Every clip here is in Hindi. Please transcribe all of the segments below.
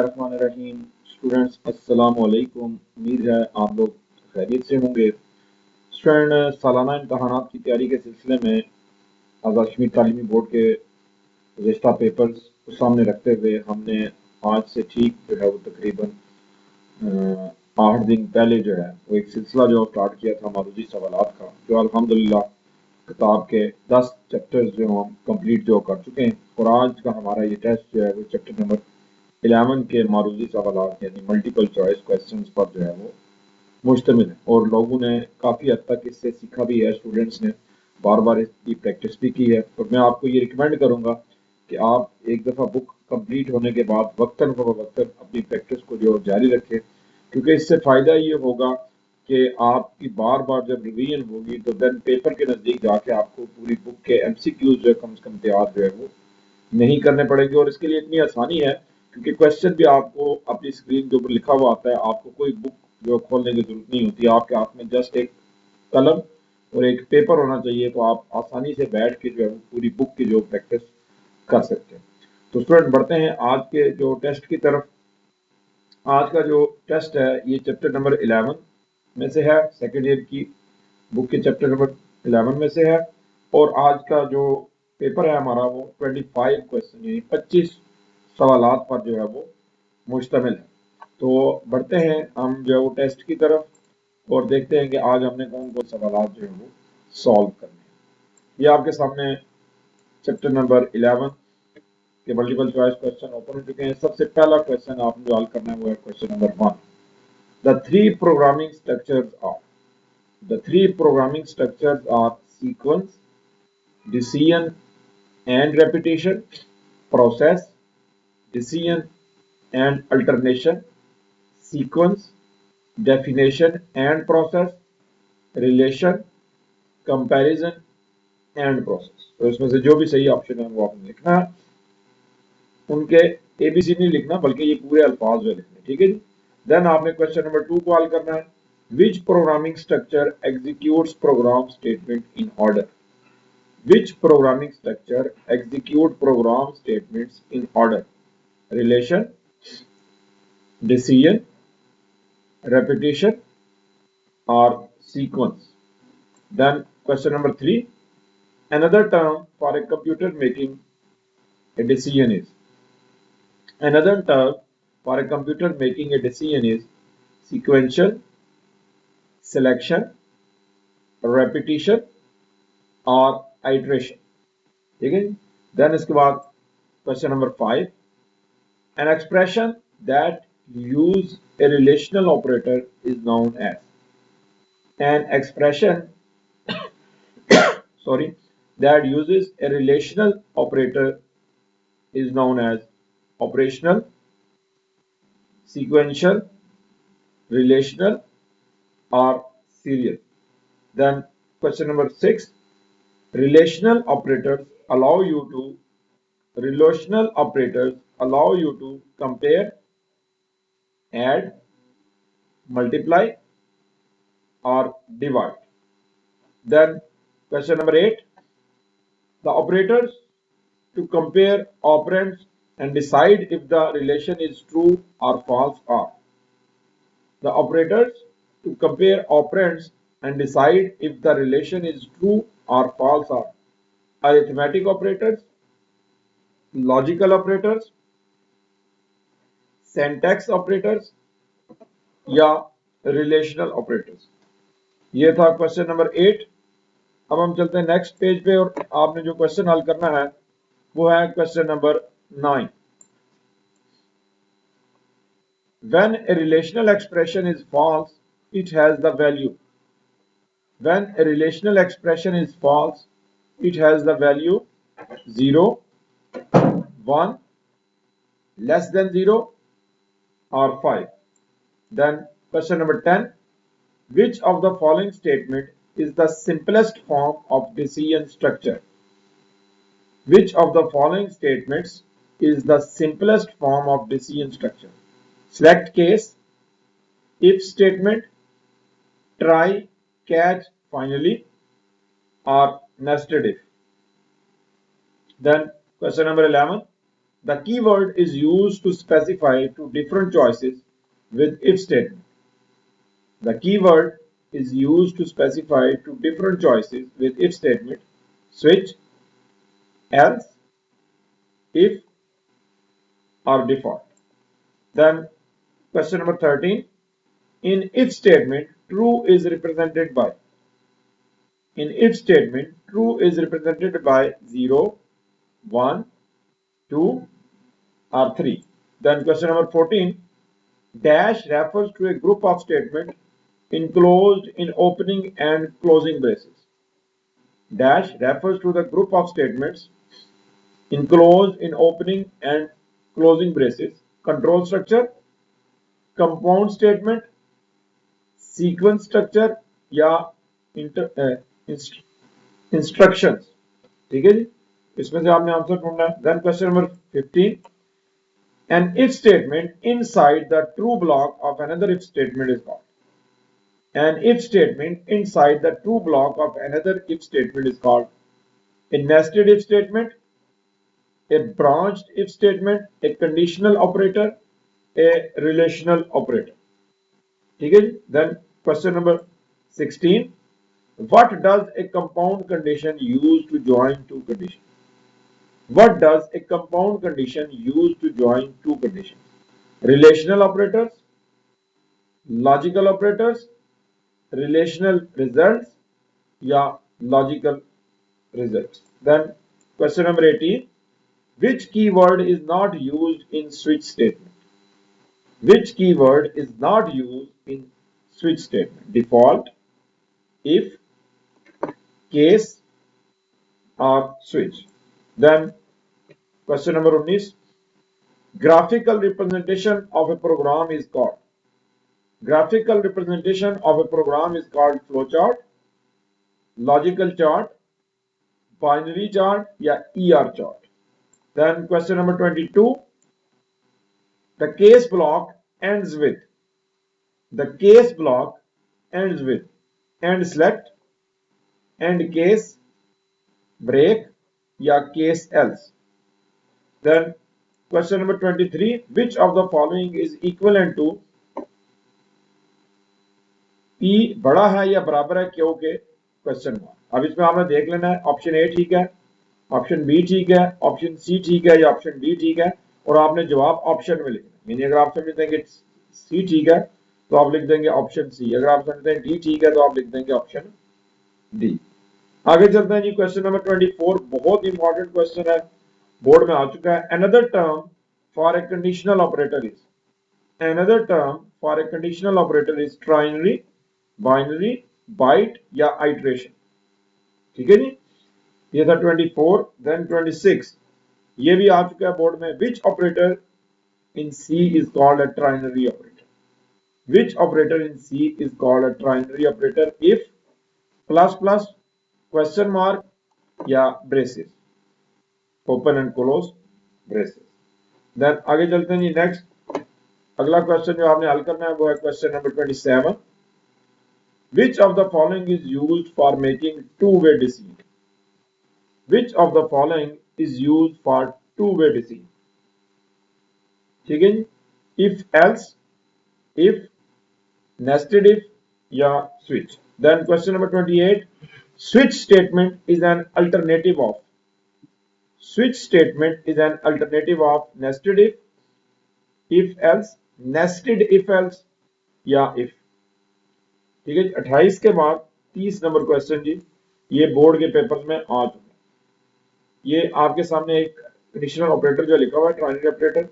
बिस्मिल्लाहिर्रहमानिर्रहीम। स्टूडेंट्स अस्सलाम वालेकुम। उम्मीद है आप लोग खैरियत से होंगे। स्टूडेंट, सालाना इम्तहानात की तैयारी के सिलसिले में आज़ाद कश्मीर तालीमी बोर्ड के गुज़िश्ता पेपर्स को सामने रखते हुए हमने आज से ठीक जो है वो तकरीबन 8 दिन पहले जो है वो एक सिलसिला जो स्टार्ट किया था मारूजी सवालात का, जो अल्हम्दुलिल्लाह किताब के 10 चैप्टर्स जो हम कंप्लीट जो कर चुके हैं। और आज का हमारा ये टेस्ट जो है वो चैप्टर नंबर 11 के मारूजी सवालात यानी मल्टीपल चॉइस क्वेश्चंस पर जो है वो मुश्तमिल है। और लोगों ने काफ़ी हद तक इससे सीखा भी है, स्टूडेंट्स ने बार बार इसकी प्रैक्टिस भी की है। और मैं आपको ये रिकमेंड करूँगा कि आप एक दफ़ा बुक कंप्लीट होने के बाद वक्तन फ़वक्तन अपनी प्रैक्टिस को जो जारी रखें, क्योंकि इससे फ़ायदा ये होगा कि आपकी बार बार जब रिवीजन होगी तो देन पेपर के नज़दीक जाके आपको पूरी बुक के MCQs जो है कम से कम तैयार जो है वो नहीं करने पड़ेंगे। और इसके लिए इतनी आसानी है क्योंकि क्वेश्चन भी आपको अपनी स्क्रीन के ऊपर लिखा हुआ आता है, आपको कोई बुक जो खोलने की जरूरत नहीं होती। आपके हाथ में जस्ट एक कलम और एक पेपर होना चाहिए, तो आप आसानी से बैठ के जो है वो पूरी बुक की जो प्रैक्टिस कर सकते हैं। तो स्टूडेंट, बढ़ते हैं आज के जो टेस्ट की तरफ। आज का जो टेस्ट है ये चैप्टर नंबर 11 में से है, सेकेंड ईयर की बुक के चैप्टर नंबर 11 में से है। और आज का जो पेपर है हमारा वो 25 क्वेश्चन यानी 25 सवालात पर जो है वो मुश्तमिल है। तो बढ़ते हैं हम जो है वो टेस्ट की तरफ और देखते हैं कि आज हमने कौन कौन सवालात जो है वो सॉल्व करने हैं। ये आपके सामने चैप्टर नंबर 11 के मल्टीपल चॉइस क्वेश्चन ओपन हो चुके हैं। सबसे पहला क्वेश्चन आपने जो हल करना है वो है question number 1। The three programming structures are sequence, decision and repetition, process, decision and alternation, sequence, definition and process, relation, comparison and process। तो इसमें से जो भी सही ऑप्शन है वो आपने लिखना है, उनके ABC नहीं लिखना बल्कि ये पूरे अल्फाज में लिखने, ठीक है जी। देन आपने क्वेश्चन नंबर 2 को हल करना है। विच programming structure executes program statement in order? Which programming structure execute program statements in order? Relation, decision, repetition, or sequence? Then question number 3. Another term for a computer making a decision is. Another term for a computer making a decision is sequential, selection, repetition, or iteration. ठीक है। देन इसके बाद question number 5, an expression that use a relational operator is known as. An expression that uses a relational operator is known as operational, sequential, relational, or serial. Then question number 6, relational operators allow you to compare, add, multiply, or divide. Then question number 8, the operators to compare operands and decide if the relation is true or false are. The operators to compare operands and decide if the relation is true or false are arithmetic operators, logical operators, syntax operators या रिलेशनल ऑपरेटर्स। ये था क्वेश्चन नंबर 8। अब हम चलते हैं नेक्स्ट पेज पे और आपने जो क्वेश्चन हल करना है वो है question number 9। When a relational expression is false, it has the value. When a relational expression is false, it has the value 0, 1, less than 0, or 5. Then question number 10. Which of the following statement is the simplest form of decision structure? Which of the following statements is the simplest form of decision structure? Select case, if statement, try, catch, finally, or nested if. Then question number 11. The keyword is used to specify two different choices with if statement. The keyword is used to specify two different choices with if statement: switch, else, if, or default. Then question number 13. In if statement, true is represented by. In if statement, true is represented by 0, 1, 2, or 3. Then question number 14. Dash refers to a group of statements enclosed in opening and closing braces. Dash refers to the group of statements enclosed in opening and closing braces. Control structure, compound statement, sequence structure या इंस्ट्रक्शंस. ठीक है जी, इसमें से आपने आंसर ढूंढना है. Then question number 15. An if statement inside the true block of another if statement is called. An if statement inside the true block of another if statement is called a nested if statement, a branched if statement, a conditional operator, a relational operator. ठीक है जी. Then question number 16. What does a compound condition use to join two conditions? What does a compound condition use to join two conditions? Relational operators, logical operators, relational results, या logical results. Then question number 18. Which keyword is not used in switch statement? Which keyword is not used in switch statement? Default, if, case, or switch. Then question number 19. Graphical representation of a program is called. Graphical representation of a program is called flowchart, logical chart, binary chart, या ER chart. Then question number 22. The case block ends with. The case block ends with end select, end case, break, या case else. Then question number 23. Which of the following is equivalent to P बड़ा है या बराबर है क्यों के क्वेश्चन मार्क. अब इसमें आपने देख लेना है ऑप्शन ए ठीक है, ऑप्शन बी ठीक है, ऑप्शन सी ठीक है या ऑप्शन डी ठीक है, और आपने जवाब ऑप्शन में लिखना है. यानी अगर आप समझते हैं कि सी ठीक है तो आप लिख देंगे ऑप्शन सी, अगर आप समझते हैं डी ठीक है तो आप लिख देंगे ऑप्शन डी. आगे चलते हैं जी. क्वेश्चन नंबर 24 बहुत इंपॉर्टेंट क्वेश्चन है, बोर्ड में आ चुका है. Another term for a conditional operator is. Another term for a conditional operator is ternary, binary, byte या आइट्रेशन. ठीक है जी, ये था 24. देन 26 ये भी आ चुका है बोर्ड में. Which operator in C is called a ternary operator. Which operator in C is called a ternary operator? If, plus plus, question mark या braces, open and close braces. Then आगे चलते हैं जी. नेक्स्ट अगला क्वेश्चन जो आपने हल करना है वो है question number 27. Which of the following is used for making two-way decision? Which of the following is used for two-way decision? ठीक है जी. If, else, if, nested if, या switch. Then question number 28. Switch statement is an alternative of. Switch statement is an alternative of nested if else, nested if else, या if. ठीक है. 28 के बाद 30 नंबर क्वेश्चन जी, ये बोर्ड के पेपर्स में आ चुके हैं. ये आपके सामने एक कंडीशनल ऑपरेटर जो लिखा हुआ है ट्राइनरी ऑपरेटर,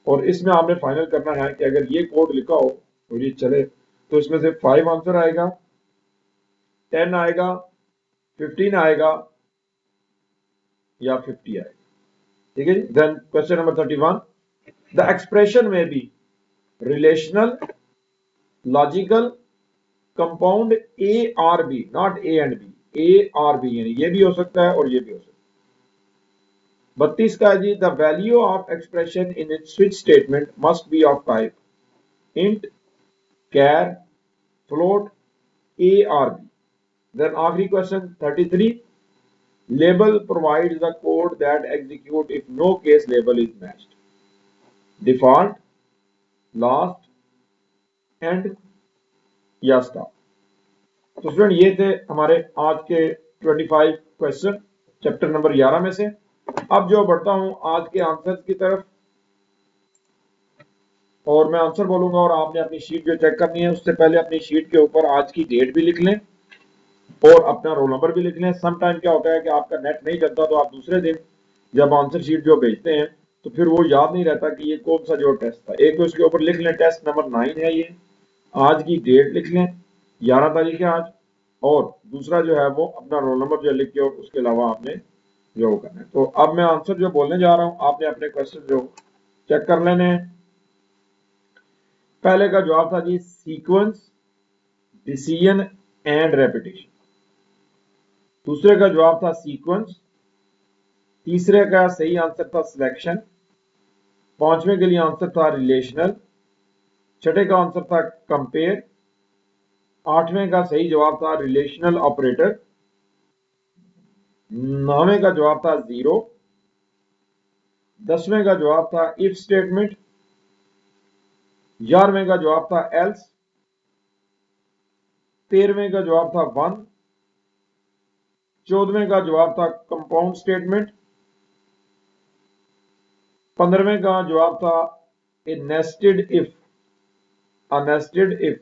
और इसमें आपने फाइनल करना है कि अगर ये कोड लिखा हो और ये चले तो इसमें से 5 आंसर आएगा, 10 आएगा, 15 आएगा या 50 आएगा. ठीक है जी. Then question number 31. The expression may be relational, logical, compound, A or B, not A and B, A or B, यानी ये भी हो सकता है और ये भी हो सकता है. 32 का जी. The value of expression in it switch statement must be of type int, char, float, A or B. Then आखिरी question 33. Label provides the code that execute if no case label is matched. Default, last, end या stop. तो स्टूडेंट ये थे हमारे आज के 25 क्वेश्चन चैप्टर नंबर 11 में से। अब जो बढ़ता हूं आज के आंसर्स की तरफ, और मैं आंसर बोलूंगा और आपने अपनी शीट जो चेक करनी है उससे पहले अपनी शीट के ऊपर आज की डेट भी लिख लें और अपना रोल नंबर भी लिख लें। सम टाइम क्या होता है कि आपका नेट नहीं चलता तो आप दूसरे दिन जब आंसर शीट जो भेजते हैं तो फिर वो याद नहीं रहता कि ये कौन सा जो टेस्ट था। एक तो इसके ऊपर लिख लें टेस्ट नंबर 9 है ये, आज की डेट लिख लें 11 तारीख है आज, और दूसरा जो है वो अपना रोल नंबर जो लिख के और उसके अलावा आपने जो करना है। तो अब मैं आंसर जो बोलने जा रहा हूं आपने अपने क्वेश्चन जो चेक कर लेने हैं। पहले का जवाब था जी सीक्वेंस, डिसीजन एंड रेपिटेशन। दूसरे का जवाब था सीक्वेंस। तीसरे का सही आंसर था सिलेक्शन। पांचवें के लिए आंसर था रिलेशनल। छठे का आंसर था कंपेयर। आठवें का सही जवाब था रिलेशनल ऑपरेटर। नौवें का जवाब था जीरो। 10वें का जवाब था इफ स्टेटमेंट। 11वें का जवाब था एल्स। 13वें का जवाब था वन। 14वें का जवाब था कंपाउंड स्टेटमेंट। 15वें का जवाब था a nested if, a nested if.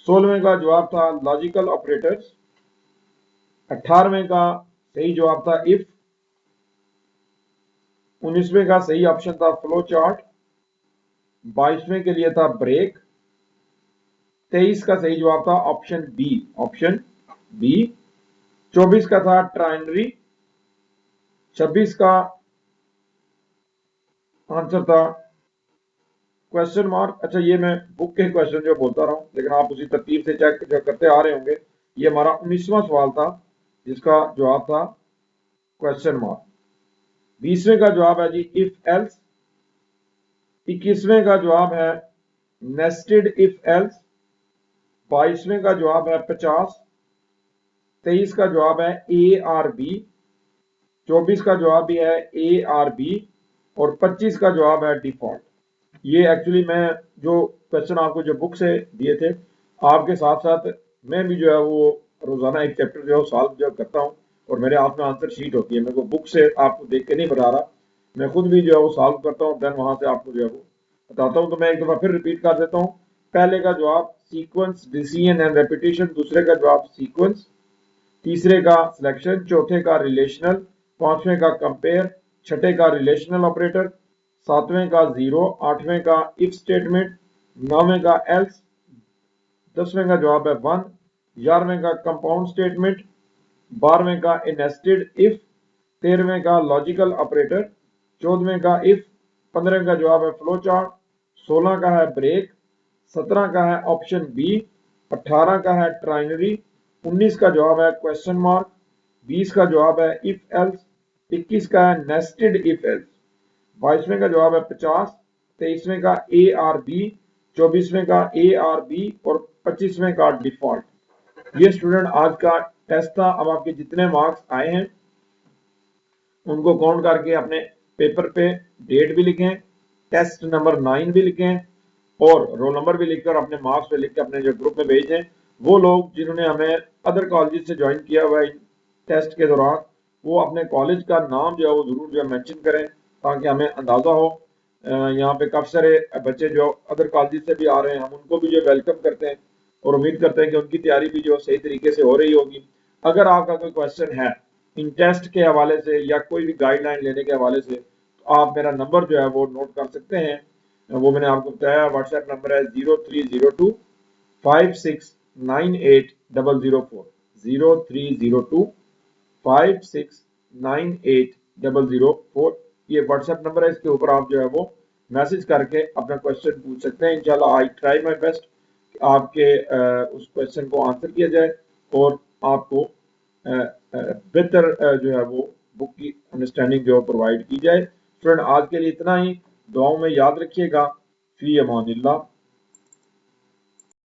16वें का जवाब था लॉजिकल ऑपरेटर्स। 18वें का सही जवाब था इफ। 19वें का सही ऑप्शन था फ्लो चार्ट। 22वें के लिए था ब्रेक। 23 का सही जवाब था ऑप्शन बी, ऑप्शन बी। 24 का था ट्राइनरी। 26 का आंसर था क्वेश्चन मार्क। अच्छा ये मैं बुक के क्वेश्चन जो बोलता रहा हूं लेकिन आप उसी तरतीब से चेक जो करते आ रहे होंगे। ये हमारा 19वां सवाल था जिसका जवाब था क्वेश्चन मार्क। 20वें का जवाब है जी इफ एल्स। 21वें का जवाब है नेस्टेड इफ एल्स। 22वें का जवाब है 50। 23 का जवाब है ए आर बी। 24 का जवाब भी है ए आर बी और 25 का जवाब है डिफॉल्ट। ये एक्चुअली मैं जो क्वेश्चन आपको जो बुक से दिए थे आपके साथ साथ मैं भी जो है वो रोजाना एक चैप्टर जो है सॉल्व जो करता हूँ और मेरे हाथ में आंसर शीट होती है। मेरे को बुक से आपको देख के नहीं बता रहा, मैं खुद भी जो है वो सॉल्व करता हूँ देन वहां से आपको जो है वो बताता हूँ। तो मैं एक दफा फिर रिपीट कर देता हूँ। पहले का जवाब सीक्वेंस, डिसीजन एंड रेपिटेशन। दूसरे का जवाब सीक्वेंस। तीसरे का सिलेक्शन। चौथे का रिलेशनल। पांचवें का कंपेयर। छठे का रिलेशनल ऑपरेटर। सातवें का जीरो। आठवें का इफ स्टेटमेंट। नौवें का एल्स। 10वें का जवाब है वन। 11वें का कंपाउंड स्टेटमेंट। 12वें का नेस्टेड इफ। 13वें का लॉजिकल ऑपरेटर। 14वें का इफ। 15वें का जवाब है फ्लो चार्ट। 16 का है ब्रेक। 17 का है ऑप्शन बी। 18 का है ट्राइनरी। 19 का जवाब है क्वेश्चन मार्क। 20 का जवाब है इफ एल्स। 21 का है नेस्टेड इफ एल्स। 22वें का जवाब है 50। 23वें का ए आर बी। 24वें का ए आर बी और 25वें का डिफॉल्ट। ये स्टूडेंट आज का टेस्ट था। अब आपके जितने मार्क्स आए हैं उनको काउंट करके अपने पेपर पे डेट भी लिखें, टेस्ट नंबर 9 भी लिखें और रोल नंबर भी लिखकर अपने मार्क्स पे लिख के अपने जो ग्रुप में भेजें। वो लोग जिन्होंने हमें अदर कॉलेज से ज्वाइन किया हुआ है टेस्ट के दौरान वो अपने कॉलेज का नाम जो है वो जरूर जो है मेंशन करें ताकि हमें अंदाजा हो। यहाँ पे काफी सारे बच्चे जो अदर कॉलेज से भी आ रहे हैं हम उनको भी जो वेलकम करते हैं और उम्मीद करते हैं कि उनकी तैयारी भी जो सही तरीके से हो रही होगी। अगर आपका कोई क्वेश्चन है इन टेस्ट के हवाले से या कोई भी गाइडलाइन लेने के हवाले से तो आप मेरा नंबर जो है वो नोट कर सकते हैं। वो मैंने आपको बताया व्हाट्सएप नंबर है 030256980040। 030256980040 ये व्हाट्सएप नंबर है। इसके ऊपर आप जो है वो मैसेज करके अपना क्वेश्चन पूछ सकते हैं। इंशाल्लाह आई ट्राई माय बेस्ट आपके उस क्वेश्चन को आंसर किया जाए और आपको बेहतर जो है वो बुक की अंडरस्टैंडिंग जो प्रोवाइड की जाए। स्टूडेंट आज के लिए इतना ही। दुआओं में याद रखिएगा। फी अमानिल्लाह।